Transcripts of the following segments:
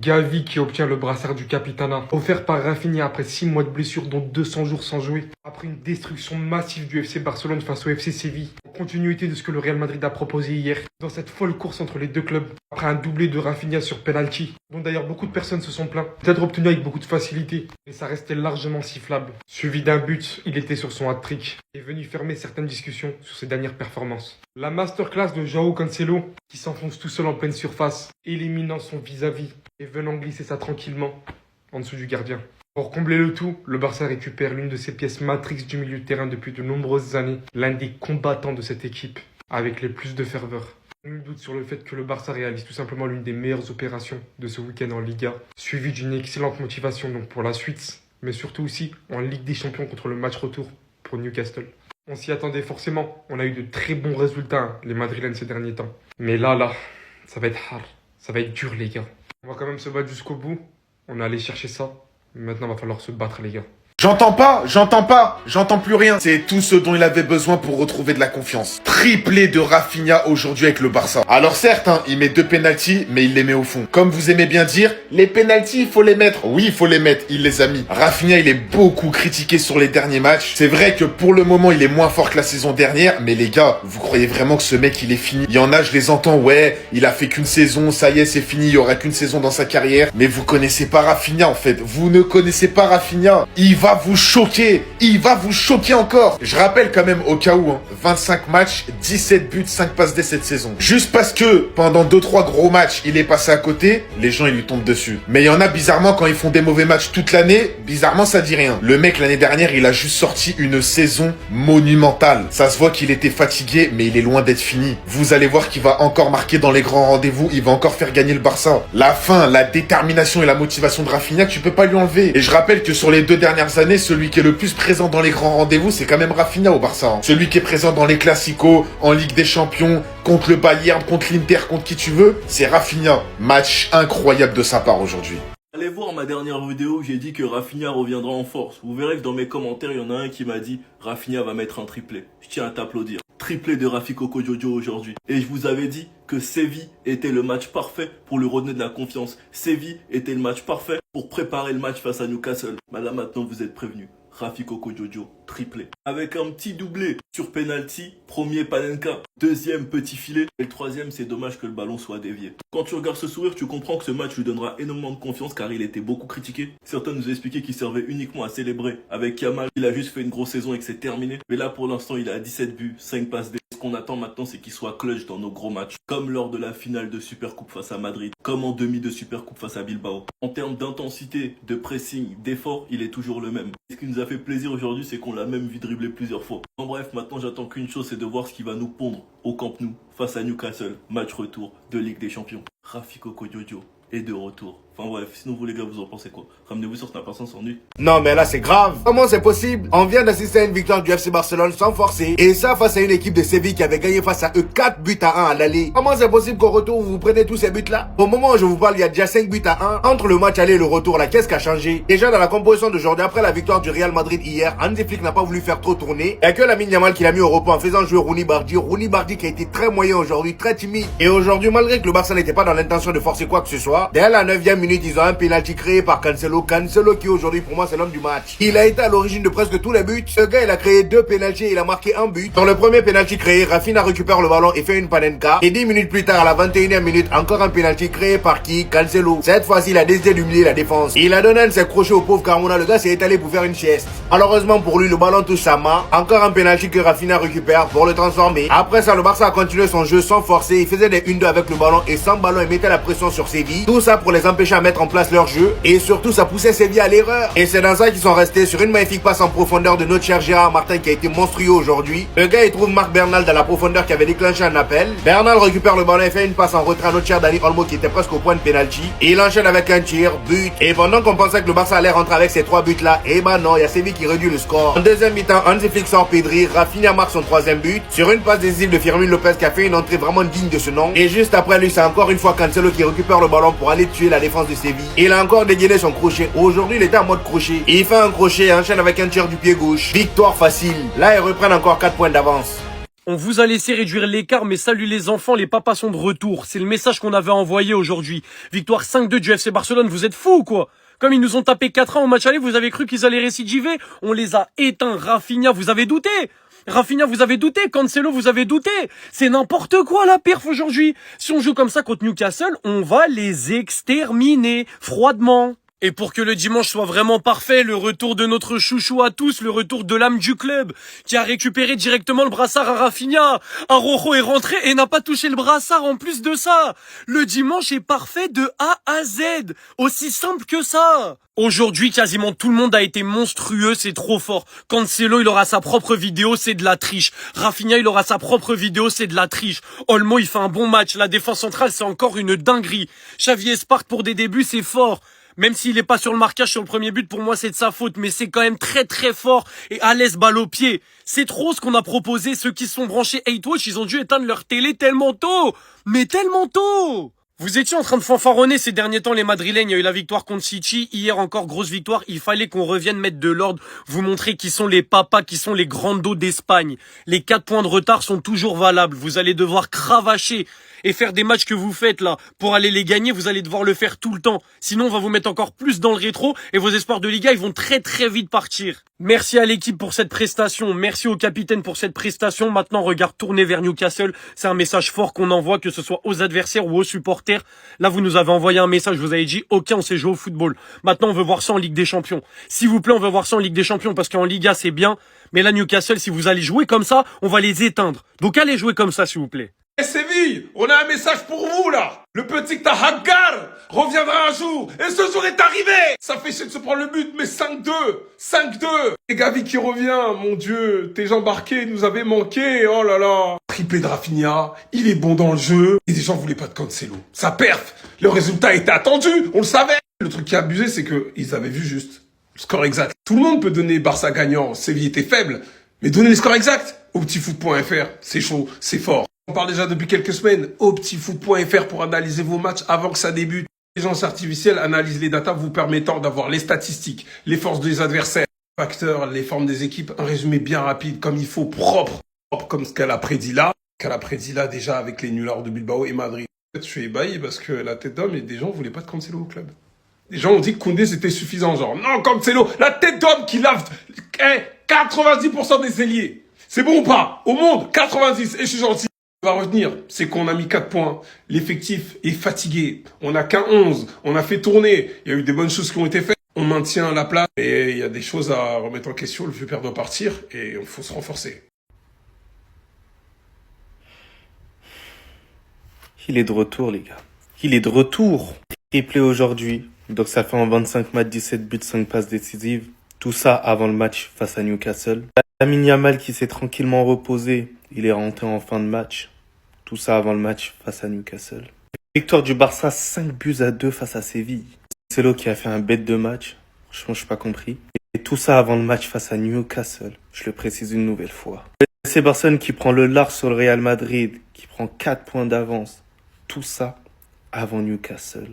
Gavi qui obtient le brassard du Capitana, offert par Rafinha après 6 mois de blessure dont 200 jours sans jouer. Après une destruction massive du FC Barcelone face au FC Séville, en continuité de ce que le Real Madrid a proposé hier, dans cette folle course entre les deux clubs, après un doublé de Rafinha sur penalty, dont d'ailleurs beaucoup de personnes se sont plaints, peut-être obtenu avec beaucoup de facilité, mais ça restait largement sifflable. Suivi d'un but, il était sur son hat-trick, et venu fermer certaines discussions sur ses dernières performances. La masterclass de João Cancelo, qui s'enfonce tout seul en pleine surface, éliminant son vis-à-vis, et venant glisser ça tranquillement en dessous du gardien. Pour combler le tout, le Barça récupère l'une de ses pièces matrix du milieu de terrain depuis de nombreuses années, l'un des combattants de cette équipe, avec les plus de ferveur. Nul doute sur le fait que le Barça réalise tout simplement l'une des meilleures opérations de ce week-end en Liga, suivie d'une excellente motivation donc pour la suite, mais surtout aussi en Ligue des Champions contre le match retour pour Newcastle. On s'y attendait forcément, on a eu de très bons résultats, les Madrilènes ces derniers temps. Mais là, ça va être hard, ça va être dur les gars. On va quand même se battre jusqu'au bout. On est allé chercher ça. Maintenant, il va falloir se battre, les gars. J'entends plus rien. C'est tout ce dont il avait besoin pour retrouver de la confiance. Triplé de Rafinha aujourd'hui avec le Barça. Alors certes, il met 2 pénaltys, mais il les met au fond. Comme vous aimez bien dire, les pénaltys, il faut les mettre. Oui, il faut les mettre, il les a mis. Rafinha, il est beaucoup critiqué sur les derniers matchs. C'est vrai que pour le moment, il est moins fort que la saison dernière, mais les gars, vous croyez vraiment que ce mec, il est fini? Il y en a, je les entends, ouais, il a fait qu'une saison, ça y est, c'est fini, il y aura qu'une saison dans sa carrière. Mais vous connaissez pas Rafinha, en fait. Vous ne connaissez pas Rafinha. Il va vous choquer encore. Je rappelle quand même au cas où, 25 matchs, 17 buts, 5 passes D cette saison. Juste parce que pendant 2-3 gros matchs, il est passé à côté, les gens ils lui tombent dessus. Mais il y en a bizarrement quand ils font des mauvais matchs toute l'année, bizarrement ça dit rien. Le mec l'année dernière, il a juste sorti une saison monumentale. Ça se voit qu'il était fatigué, mais il est loin d'être fini. Vous allez voir qu'il va encore marquer dans les grands rendez-vous, il va encore faire gagner le Barça. La fin, la détermination et la motivation de Rafinha, tu peux pas lui enlever. Et je rappelle que sur les 2 dernières années, celui qui est le plus présent dans les grands rendez-vous, c'est quand même Rafinha au Barça. Celui qui est présent dans les Classicos, en Ligue des Champions, contre le Bayern, contre l'Inter, contre qui tu veux, c'est Rafinha. Match incroyable de sa part aujourd'hui. Allez voir ma dernière vidéo, j'ai dit que Rafinha reviendra en force. Vous verrez que dans mes commentaires, il y en a un qui m'a dit Rafinha va mettre un triplé. Je tiens à t'applaudir. Triplé de Rafi Coco Jojo aujourd'hui. Et je vous avais dit que Séville était le match parfait pour lui redonner de la confiance. Séville était le match parfait pour préparer le match face à Newcastle. Mais là maintenant vous êtes prévenus. Rafi Coco Jojo, triplé. Avec un petit doublé sur penalty, premier Panenka, deuxième petit filet, et le troisième c'est dommage que le ballon soit dévié. Quand tu regardes ce sourire, tu comprends que ce match lui donnera énormément de confiance car il était beaucoup critiqué. Certains nous expliquaient qu'il servait uniquement à célébrer. Avec Yamal, il a juste fait une grosse saison et que c'est terminé. Mais là pour l'instant il a 17 buts, 5 passes D. Ce qu'on attend maintenant c'est qu'il soit clutch dans nos gros matchs. Comme lors de la finale de Supercoupe face à Madrid, comme en demi de Supercoupe face à Bilbao. En termes d'intensité, de pressing, d'effort, il est toujours le même. Ce qui nous a fait plaisir aujourd'hui, c'est qu'on l'a même vu dribbler plusieurs fois. En bref, maintenant j'attends qu'une chose, c'est de voir ce qui va nous pondre au Camp Nou face à Newcastle, match retour de Ligue des Champions. Rafi Coco Jojo est de retour. Enfin bref, sinon vous les gars, vous en pensez quoi? Ramenez-vous sur Snap personne s'ennuie. Non mais là c'est grave. Comment c'est possible? On vient d'assister à une victoire du FC Barcelone sans forcer. Et ça face à une équipe de Séville qui avait gagné face à eux 4 buts à 1 à l'aller. Comment c'est possible qu'au retour vous prenez tous ces buts là? Au moment où je vous parle, il y a déjà 5 buts à 1. Entre le match aller et le retour là, qu'est-ce qui a changé? Déjà dans la composition d'aujourd'hui, après la victoire du Real Madrid hier, Hansi Flick n'a pas voulu faire trop tourner. Il n'y a que Lamine Yamal qui l'a mis au repos en faisant jouer Rooney Bardi. Rooney Bardi qui a été très moyen aujourd'hui, très timide. Et aujourd'hui, malgré que le Barça n'était pas dans l'intention de forcer quoi que ce soit, dès la 9e minute, ils ont un penalty créé par Cancelo. Cancelo qui aujourd'hui pour moi c'est l'homme du match. Il a été à l'origine de presque tous les buts. Ce gars il a créé 2 penalties et il a marqué un but. Dans le premier penalty créé, Rafinha récupère le ballon et fait une panenka. Et 10 minutes plus tard à la 21e minute, encore un penalty créé par qui? Cancelo. Cette fois-ci il a décidé d'humilier la défense. Il a donné un de ses crochets au pauvre Carmona. Le gars s'est étalé pour faire une sieste. Malheureusement pour lui le ballon touche sa main. Encore un penalty que Rafinha récupère pour le transformer. Après ça le Barça a continué son jeu sans forcer. Il faisait des 1-2 avec le ballon et sans ballon il mettait la pression sur Séville. Tout ça pour les empêcher à mettre en place leur jeu. Et surtout ça poussait Séville à l'erreur. Et c'est dans ça qu'ils sont restés sur une magnifique passe en profondeur de notre cher Gérard Martin qui a été monstrueux aujourd'hui. Le gars il trouve Marc Bernal dans la profondeur qui avait déclenché un appel. Bernal récupère le ballon et fait une passe en retrait à notre cher Dani Olmo qui était presque au point de penalty. Et il enchaîne avec un tir, but. Et pendant qu'on pensait que le Barça allait rentrer avec ces 3 buts là, et ben non, il y a Séville qui réduit le score. En deuxième mi-temps, Hansi Flick sort Pedri, Rafinha marque son 3e but sur une passe décisive de Firmino Lopez qui a fait une entrée vraiment digne de ce nom. Et juste après lui, c'est encore une fois Cancelo qui récupère le ballon pour aller tuer la défense de Séville. Il a encore dégainé son crochet. Aujourd'hui, il était en mode crochet. Il fait un crochet et enchaîne avec un tir du pied gauche. Victoire facile. Là, ils reprennent encore 4 points d'avance. On vous a laissé réduire l'écart, mais salut les enfants, les papas sont de retour. C'est le message qu'on avait envoyé aujourd'hui. Victoire 5-2 du FC Barcelone, vous êtes fous ou quoi? Comme ils nous ont tapé 4-1 au match aller, vous avez cru qu'ils allaient récidiver? On les a éteints. Rafinha, vous avez douté? Rafinha, vous avez douté? Cancelo, vous avez douté? C'est n'importe quoi la perf aujourd'hui. Si on joue comme ça contre Newcastle, on va les exterminer froidement. Et pour que le dimanche soit vraiment parfait, le retour de notre chouchou à tous, le retour de l'âme du club, qui a récupéré directement le brassard à Rafinha. Araujo est rentré et n'a pas touché le brassard en plus de ça. Le dimanche est parfait de A à Z. Aussi simple que ça. Aujourd'hui, quasiment tout le monde a été monstrueux, c'est trop fort. Cancelo, il aura sa propre vidéo, c'est de la triche. Rafinha, il aura sa propre vidéo, c'est de la triche. Olmo, il fait un bon match. La défense centrale, c'est encore une dinguerie. Xavi Espart, pour des débuts, c'est fort. Même s'il est pas sur le marquage sur le premier but, pour moi c'est de sa faute, mais c'est quand même très très fort et à l'aise balle au pied. C'est trop ce qu'on a proposé. Ceux qui se sont branchés 8Watch, ils ont dû éteindre leur télé tellement tôt. Mais tellement tôt. Vous étiez en train de fanfaronner ces derniers temps les Madrilènes, il y a eu la victoire contre City, hier encore grosse victoire, il fallait qu'on revienne mettre de l'ordre, vous montrer qui sont les papas, qui sont les grands dos d'Espagne. Les 4 points de retard sont toujours valables, vous allez devoir cravacher et faire des matchs que vous faites là. Pour aller les gagner, vous allez devoir le faire tout le temps, sinon on va vous mettre encore plus dans le rétro et vos espoirs de Liga ils vont très très vite partir. Merci à l'équipe pour cette prestation, merci au capitaine pour cette prestation, maintenant regard tourné vers Newcastle, c'est un message fort qu'on envoie que ce soit aux adversaires ou aux supporters. Là, vous nous avez envoyé un message, vous avez dit, ok, on sait jouer au football. Maintenant, on veut voir ça en Ligue des Champions. S'il vous plaît, on veut voir ça en Ligue des Champions, parce qu'en Liga, c'est bien. Mais là, Newcastle, si vous allez jouer comme ça, on va les éteindre. Donc, allez jouer comme ça, s'il vous plaît. Eh Séville, on a un message pour vous là. Le petit Tahaggar reviendra un jour. Et ce jour est arrivé. Ça fait chier de se prendre le but, mais 5-2. 5-2. Et Gavi qui revient, mon Dieu. Tes gens embarqués nous avaient manqué. Oh là là. Triplé de Rafinha. Il est bon dans le jeu. Et des gens voulaient pas de Cancelo. Ça perf. Le résultat était attendu. On le savait. Le truc qui a abusé, c'est que ils avaient vu juste le score exact. Tout le monde peut donner Barça gagnant. Séville était faible. Mais donner le score exact au petitfoot.fr, c'est chaud, c'est fort. On parle déjà depuis quelques semaines au petitfoot.fr pour analyser vos matchs avant que ça débute. L'intelligence artificielle analyse les datas vous permettant d'avoir les statistiques, les forces des adversaires, les facteurs, les formes des équipes, un résumé bien rapide, comme il faut, propre comme ce qu'elle a prédit là. Qu'elle a prédit là déjà avec les nullards de Bilbao et Madrid. Je suis ébahi parce que la tête d'homme et des gens voulaient pas de Cancelo au club. Les gens ont dit que Koundé c'était suffisant, genre non Cancelo, la tête d'homme qui lave 90% des ailiers. C'est bon ou pas? Au monde, 90, et je suis gentil. Va retenir, c'est qu'on a mis 4 points. L'effectif est fatigué. On n'a qu'un 11. On a fait tourner. Il y a eu des bonnes choses qui ont été faites. On maintient la place. Et il y a des choses à remettre en question. Le vieux père doit partir et il faut se renforcer. Il est de retour, les gars. Il est de retour. Triplé aujourd'hui. Donc ça fait en 25 matchs, 17 buts, 5 passes décisives. Tout ça avant le match face à Newcastle. Lamine Yamal qui s'est tranquillement reposé. Il est rentré en fin de match. Tout ça avant le match face à Newcastle. Victoire du Barça 5-2 face à Séville. C'est Cancelo qui a fait un bête de match. Franchement, je n'ai pas compris. Et tout ça avant le match face à Newcastle. Je le précise une nouvelle fois. C'est Barcelone qui prend le large sur le Real Madrid. Qui prend 4 points d'avance. Tout ça avant Newcastle.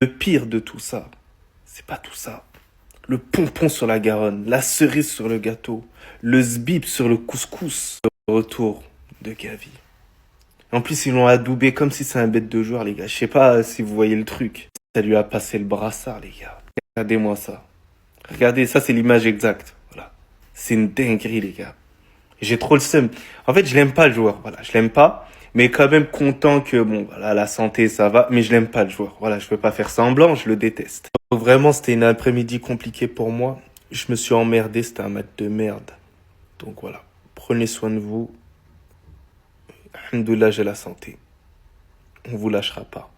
Le pire de tout ça, c'est pas tout ça. Le pompon sur la Garonne, la cerise sur le gâteau, le sbib sur le couscous. Le retour de Gavi. En plus, ils l'ont adoubé comme si c'est un bête de joueur, les gars. Je sais pas si vous voyez le truc. Ça lui a passé le brassard, les gars. Regardez-moi ça. Regardez, ça c'est l'image exacte. Voilà. C'est une dinguerie, les gars. J'ai trop le seum. En fait, je l'aime pas le joueur. Voilà, je l'aime pas. Mais quand même content que, bon, voilà, la santé, ça va. Mais je l'aime pas le joueur. Voilà, je peux pas faire semblant, je le déteste. Donc, vraiment, c'était une après-midi compliquée pour moi. Je me suis emmerdé, c'était un match de merde. Donc voilà, prenez soin de vous. Alhamdoulilah, j'ai la santé. On vous lâchera pas.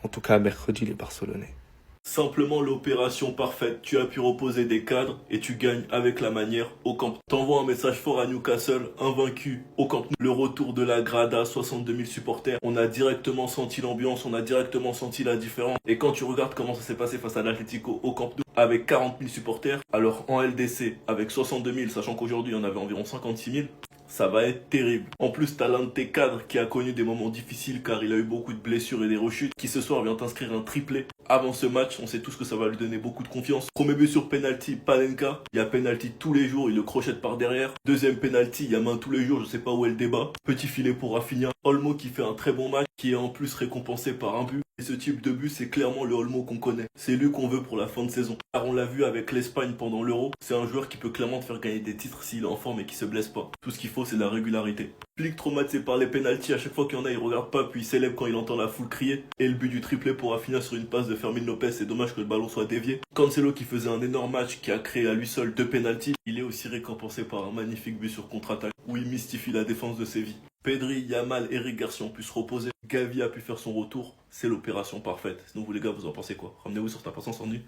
En tout cas, mercredi, les Barcelonais. Simplement l'opération parfaite. Tu as pu reposer des cadres et tu gagnes avec la manière au Camp Nou. T'envoies un message fort à Newcastle, invaincu au Camp Nou. Le retour de la Grada, 62 000 supporters. On a directement senti l'ambiance, on a directement senti la différence. Et quand tu regardes comment ça s'est passé face à l'Atlético au Camp Nou, avec 40 000 supporters, alors en LDC, avec 62 000, sachant qu'aujourd'hui il y en avait environ 56 000, ça va être terrible. En plus, t'as l'un de tes cadres qui a connu des moments difficiles car il a eu beaucoup de blessures et des rechutes, qui ce soir vient t'inscrire un triplé Avant ce match, on sait tous que ça va lui donner beaucoup de confiance. Premier but sur penalty, Panenka. Il y a penalty tous les jours, il le crochette par derrière. Deuxième penalty, il y a main tous les jours, je sais pas où est le débat. Petit filet pour Rafinha. Olmo qui fait un très bon match, qui est en plus récompensé par un but. Et ce type de but, c'est clairement le Olmo qu'on connaît. C'est lui qu'on veut pour la fin de saison. Car on l'a vu avec l'Espagne pendant l'Euro. C'est un joueur qui peut clairement te faire gagner des titres s'il est en forme et qui se blesse pas. Tout ce qu'il faut, c'est de la régularité. Flick traumatisé par les pénaltys, à chaque fois qu'il y en a, il regarde pas, puis il célèbre quand il entend la foule crier. Et le but du triplé pour Rafinha sur une passe de Fermin Lopez, c'est dommage que le ballon soit dévié. Cancelo qui faisait un énorme match, qui a créé à lui seul 2 pénaltys, il est aussi récompensé par un magnifique but sur contre-attaque, où il mystifie la défense de Séville. Pedri, Yamal, Eric Garcia ont pu se reposer. Gavi a pu faire son retour. C'est l'opération parfaite. Sinon vous les gars, vous en pensez quoi? Ramenez-vous sur ta patience en nu.